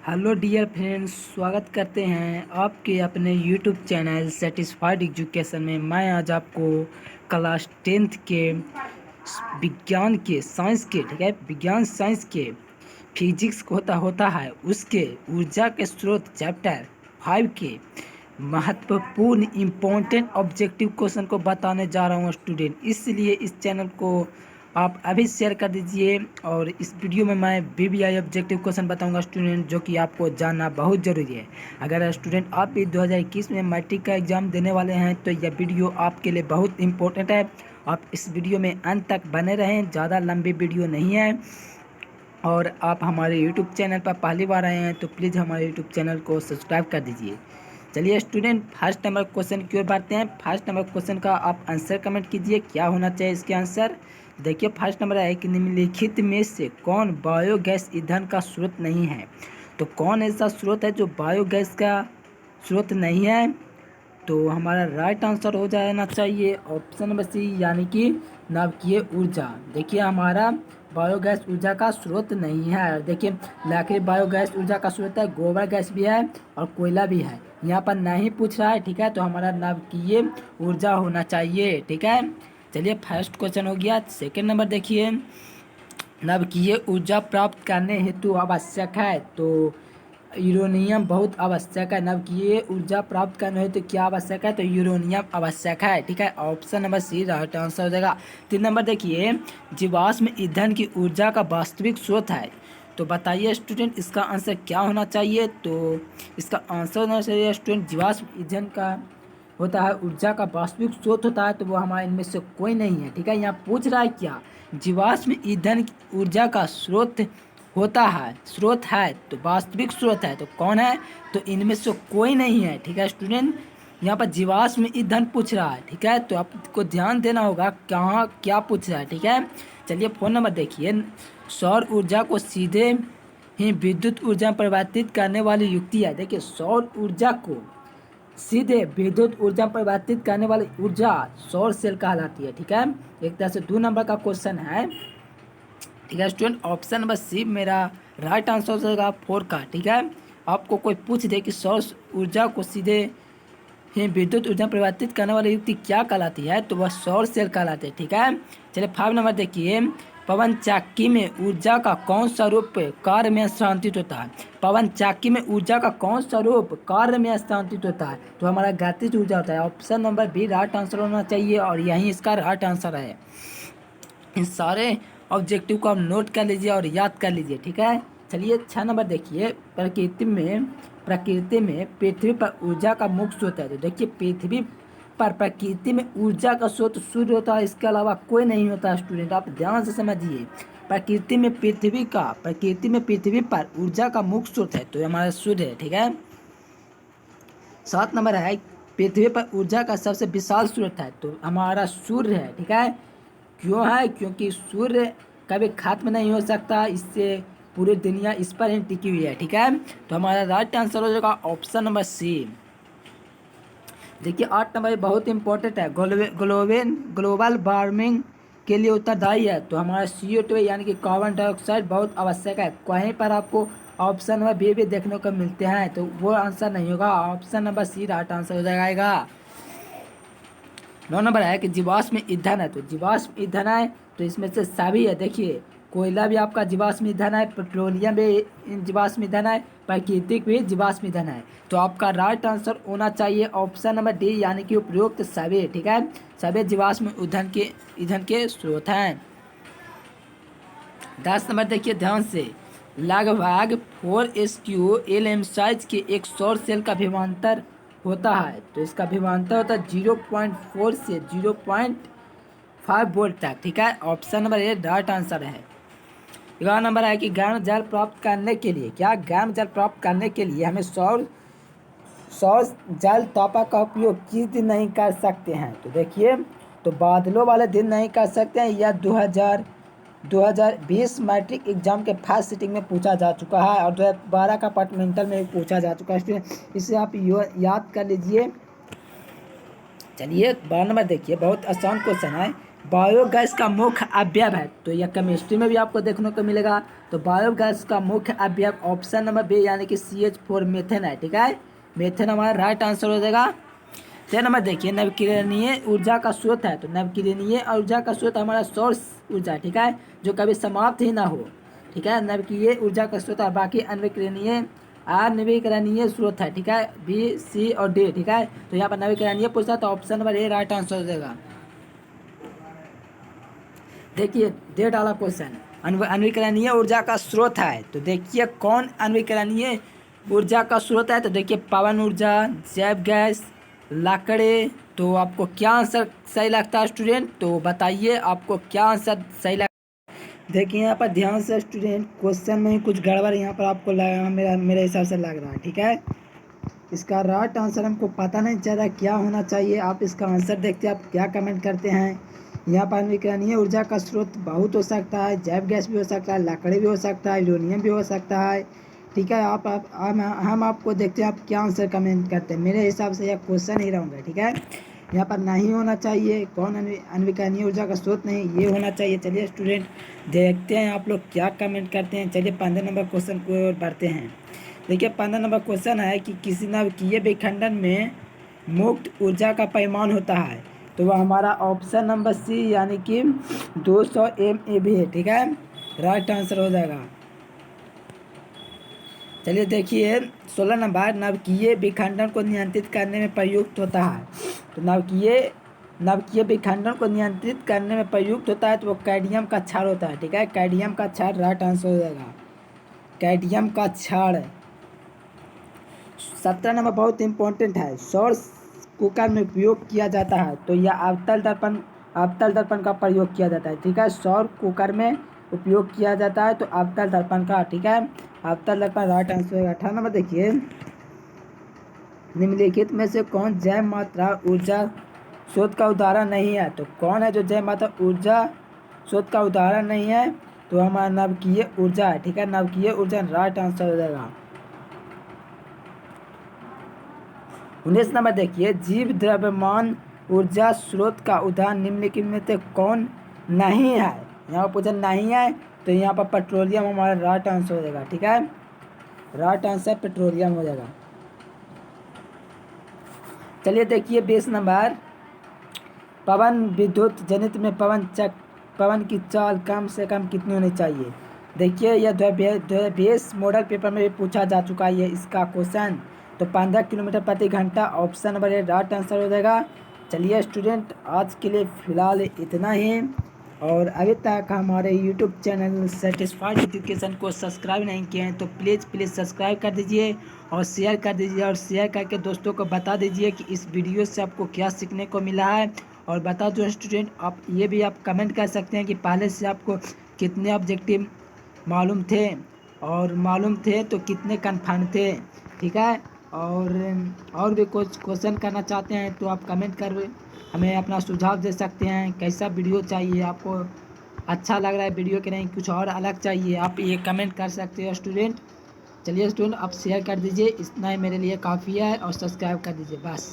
Hello dear friends, स्वागत करते हैं आपके अपने यूट्यूब चैनल सेटिस्फाइड एजुकेशन में। मैं आज आपको क्लास 10th के विज्ञान के साइंस के विज्ञान साइंस के फिजिक्स होता होता है उसके ऊर्जा के स्रोत चैप्टर 5 के महत्वपूर्ण इम्पोर्टेंट ऑब्जेक्टिव क्वेश्चन को बताने जा रहा हूँ स्टूडेंट। इसलिए इस चैनल को आप अभी शेयर कर दीजिए। और इस वीडियो में मैं बीबीआई ऑब्जेक्टिव क्वेश्चन बताऊंगा स्टूडेंट, जो कि आपको जानना बहुत ज़रूरी है। अगर स्टूडेंट आप भी 2021 में मैट्रिक का एग्ज़ाम देने वाले हैं तो यह वीडियो आपके लिए बहुत इंपॉर्टेंट है। आप इस वीडियो में अंत तक बने रहें, ज़्यादा लंबी वीडियो नहीं है। और आप हमारे यूट्यूब चैनल पर पहली बार आए हैं तो प्लीज़ हमारे यूट्यूब चैनल को सब्सक्राइब कर दीजिए। चलिए स्टूडेंट, फर्स्ट नंबर क्वेश्चन की ओर बढ़ते हैं। फर्स्ट नंबर क्वेश्चन का आप आंसर कमेंट कीजिए, क्या होना चाहिए इसके आंसर। देखिए फर्स्ट नंबर है कि निम्नलिखित में से कौन बायोगैस ईंधन का स्रोत नहीं है। तो कौन ऐसा स्रोत है जो बायोगैस का स्रोत नहीं है। तो हमारा राइट आंसर हो जाना चाहिए ऑप्शन नंबर सी, यानी कि नाभिकीय ऊर्जा। देखिए हमारा बायोगैस ऊर्जा का स्रोत नहीं है। देखिए लकड़ी बायोगैस ऊर्जा का स्रोत है, गोबर गैस भी है और कोयला भी है। यहाँ पर नहीं पूछ रहा है, ठीक है। तो हमारा नाभिकीय ऊर्जा होना चाहिए, ठीक है। चलिए फर्स्ट क्वेश्चन हो गया। सेकंड नंबर देखिए, नाभिकीय ऊर्जा प्राप्त करने हेतु आवश्यक है। तो यूरेनियम बहुत आवश्यक है। नाभिकीय ऊर्जा प्राप्त करने हेतु क्या आवश्यक है, तो यूरेनियम आवश्यक है, ठीक है। Option number C right answer हो जाएगा। 3 नंबर देखिए, जीवाश्म ईंधन की ऊर्जा का वास्तविक स्रोत है। तो बताइए स्टूडेंट इसका आंसर क्या होना चाहिए। तो इसका आंसर होना चाहिए स्टूडेंट, जीवाश्म ईंधन का होता है ऊर्जा का वास्तविक स्रोत होता है, तो वो हमारे इनमें से कोई नहीं है, ठीक है। यहाँ पूछ रहा है क्या, जीवाश्म ईंधन ऊर्जा का स्रोत होता है, स्रोत है तो वास्तविक स्रोत है तो कौन है, तो इनमें से कोई नहीं है, ठीक है स्टूडेंट। यहाँ पर जीवाश्म ईंधन पूछ रहा है, ठीक है। तो आपको ध्यान देना होगा कहाँ क्या पूछ रहा है, ठीक है। चलिए 4 नंबर देखिए, सौर ऊर्जा को सीधे ही विद्युत ऊर्जा में परिवर्तित करने वाली युक्ति है। देखिए सौर ऊर्जा को सीधे विद्युत ऊर्जा में परिवर्तित करने वाली ऊर्जा सौर सेल कहलाती है, ठीक है। एक तरह से 2 नंबर का क्वेश्चन है, ठीक है स्टूडेंट। ऑप्शन नंबर सी मेरा राइट आंसर हो जाएगा 4 का, ठीक है। आपको कोई पूछ दे कि सौर ऊर्जा को सीधे ही विद्युत ऊर्जा में परिवर्तित करने वाली युक्ति क्या कहलाती है, तो वह सौर सेल कहलाते हैं, ठीक है। चलिए 5 नंबर देखिए, पवन चक्की में ऊर्जा का कौन सा रूप कार्य में स्थानांतरित होता है। पवन चक्की में ऊर्जा का कौन सा रूप कार्य में स्थानांतरित होता है, तो हमारा गतिज ऊर्जा होता है। Option number B right answer होना चाहिए और यही इसका राइट आंसर है। इन सारे ऑब्जेक्टिव को आप नोट कर लीजिए और याद कर लीजिए, ठीक है। चलिए 6 नंबर देखिए, प्रकृति में पृथ्वी पर ऊर्जा का मुख्य स्रोत है। तो देखिए पृथ्वी पर प्रकृति में ऊर्जा का स्रोत सूर्य होता है, इसके अलावा कोई नहीं होता स्टूडेंट, आप ध्यान से समझिए। प्रकृति में पृथ्वी पर ऊर्जा का मुख्य स्रोत है तो हमारा सूर्य है, ठीक है। 7 नंबर है, पृथ्वी पर ऊर्जा का सबसे विशाल स्रोत है तो हमारा सूर्य है, ठीक है। क्यों है, क्योंकि सूर्य कभी खत्म नहीं हो सकता, इससे पूरी दुनिया इस पर ही टिकी हुई है, ठीक है। तो हमारा राइट आंसर हो जाएगा ऑप्शन नंबर सी। देखिए 8 नंबर बहुत इंपॉर्टेंट है, ग्लोबल वार्मिंग के लिए उत्तरदायी है। तो हमारा CO2 यानी कि कार्बन डाइऑक्साइड बहुत आवश्यक है। कहीं पर आपको ऑप्शन नंबर बी भी देखने को मिलते हैं तो वो आंसर नहीं होगा, option number C right answer हो जाएगा। 9 नंबर है कि जीवाश्म ईंधन है। तो जीवाश्म ईंधन है तो इसमें से सभी है। देखिए कोयला भी आपका जीवाश्म ईंधन है, पेट्रोलियम भी जीवाश्म ईंधन है, प्राकृतिक भी जीवाश्म ईंधन है। तो आपका राइट आंसर होना चाहिए ऑप्शन नंबर डी, यानी कि उपयुक्त सभी, ठीक है। सभी जीवाश्म ईंधन के स्रोत हैं। 10 नंबर देखिए ध्यान से, लगभग 4 SQ LM साइज के एक सौर सेल का विभवांतर होता है। तो इसका विभवांतर होता है 0.4 से 0.5 वोल्ट तक, ठीक है। Option number A right answer है। 11 नंबर है कि गर्म जल प्राप्त करने के लिए, क्या गर्म जल प्राप्त करने के लिए हमें सौर सौर जल तापा का उपयोग किस दिन नहीं कर सकते हैं। तो देखिए तो बादलों वाले दिन नहीं कर सकते हैं, या 2020 मैट्रिक एग्जाम के फर्स्ट सिटिंग में पूछा जा चुका है और 2012 का पार्टमेंटल में भी पूछा जा चुका है। इसे आप याद कर लीजिए। चलिए 12 नंबर देखिए, बहुत आसान क्वेश्चन है। बायोगैस का मुख्य अवयव है, तो यह केमिस्ट्री में भी आपको देखने को मिलेगा। तो बायोगैस का मुख्य अवयव ऑप्शन नंबर बी यानी कि CH4 मीथेन है। ठीक है, मीथेन हमारा राइट आंसर हो जाएगा। तो नंबर देखिए, नवीकरणीय ऊर्जा का स्रोत है, तो नवीकरणीय ऊर्जा का स्रोत हमारा सोर्स ऊर्जा, ठीक है, जो कभी समाप्त ही ना हो। ठीक है, नवीकरणीय ऊर्जा का स्रोत है, बाकी अनवीकरणीय स्रोत है। ठीक है, बी सी और डी। ठीक है, तो यहाँ पर नवीकरणीय पूछता है तो option number A right answer हो जाएगा। देखिए दे डाला क्वेश्चन, अनवीकरणीय ऊर्जा का स्रोत है, तो देखिए कौन अनवीकरणीय ऊर्जा का स्रोत है। तो देखिए पवन ऊर्जा, जैव गैस, लाकड़े। तो आपको क्या आंसर सही लगता है स्टूडेंट, तो बताइए आपको क्या आंसर सही लगता है। देखिए यहाँ पर ध्यान से स्टूडेंट, क्वेश्चन में ही कुछ गड़बड़ यहाँ पर आपको मेरे हिसाब से लग रहा है। ठीक है, इसका राइट आंसर हमको पता नहीं चल रहा क्या होना चाहिए। आप इसका आंसर देखते हैं, आप क्या कमेंट करते हैं। यहाँ पर नवीकरणीय ऊर्जा का स्रोत बहुत हो सकता है, जैव गैस भी हो सकता है, लकड़ी भी हो सकता है, यूरेनियम भी हो सकता है। ठीक है, हम आपको देखते हैं आप क्या आंसर कमेंट करते हैं। मेरे हिसाब से यह क्वेश्चन ही रॉन्ग है। ठीक है, यहाँ पर नहीं होना चाहिए, कौन अनवीकरणीय ऊर्जा का स्रोत नहीं, ये होना चाहिए। चलिए स्टूडेंट देखते हैं आप लोग क्या कमेंट करते हैं। चलिए 15 नंबर क्वेश्चन को बढ़ते हैं। देखिए 15 नंबर क्वेश्चन है कि किसी नाभिकीय विखंडन में मुक्त ऊर्जा का परिमाण होता है, तो वह हमारा ऑप्शन नंबर सी यानी कि 200 MeV है। ठीक है, राइट आंसर हो जाएगा। चलिए देखिए 16 नंबर, नाभिकीय विखंडन को नियंत्रित करने में प्रयुक्त होता है, तो नाभिकीय विखंडन को नियंत्रित करने में प्रयुक्त होता है, तो वो कैडमियम का क्षार होता है। ठीक है, कैडमियम का क्षार राइट आंसर हो जाएगा, कैडमियम का क्षार। 17 नंबर बहुत इंपॉर्टेंट है, सौर कुकर में उपयोग किया जाता है, तो यह अवतल दर्पण का प्रयोग किया जाता है। ठीक है, सौर कुकर में उपयोग किया जाता है, तो अवतल दर्पण का। ठीक है, अवतल दर्पण राइट आंसर है। 18 नंबर देखिए, निम्नलिखित में से कौन जैव मात्रा ऊर्जा स्रोत का उदाहरण नहीं है, तो कौन है जो जैव मात्रा ऊर्जा स्रोत का उदाहरण नहीं है, तो हमारा नवकीय ऊर्जा है। ठीक है, नवकीय ऊर्जा राइट आंसर हो जाएगा। 19 नंबर देखिए, जीव द्रव्यमान ऊर्जा स्रोत का उदाहरण निम्नलिखित में से कौन नहीं है। यहाँ पर पूछा नहीं है, तो यहाँ पर पेट्रोलियम हमारा राइट आंसर हो जाएगा। ठीक है, राइट आंसर पेट्रोलियम हो जाएगा। चलिए देखिए 20 नंबर, पवन विद्युत जनित में पवन की चाल कम से कम कितनी होनी चाहिए। देखिए यह 2020 मॉडल पेपर में भी पूछा जा चुका है इसका क्वेश्चन, तो 15 किलोमीटर प्रति घंटा option number A right answer हो जाएगा। चलिए स्टूडेंट आज के लिए फ़िलहाल इतना ही, और अभी तक हमारे यूट्यूब चैनल सेटिस्फाइड एजुकेशन को सब्सक्राइब नहीं किए हैं तो प्लीज़ सब्सक्राइब कर दीजिए और शेयर कर दीजिए, और शेयर करके दोस्तों को बता दीजिए कि इस वीडियो से आपको क्या सीखने को मिला है। और बता दो स्टूडेंट, आप ये भी आप कमेंट कर सकते हैं कि पहले से आपको कितने ऑब्जेक्टिव मालूम थे तो कितने कन्फर्म थे। ठीक है, और भी कुछ क्वेश्चन करना चाहते हैं तो आप कमेंट कर हमें अपना सुझाव दे सकते हैं। कैसा वीडियो चाहिए आपको, अच्छा लग रहा है वीडियो कि नहीं, कुछ और अलग चाहिए, आप ये कमेंट कर सकते हो स्टूडेंट। चलिए स्टूडेंट आप शेयर कर दीजिए, इतना ही मेरे लिए काफ़ी है, और सब्सक्राइब कर दीजिए बस।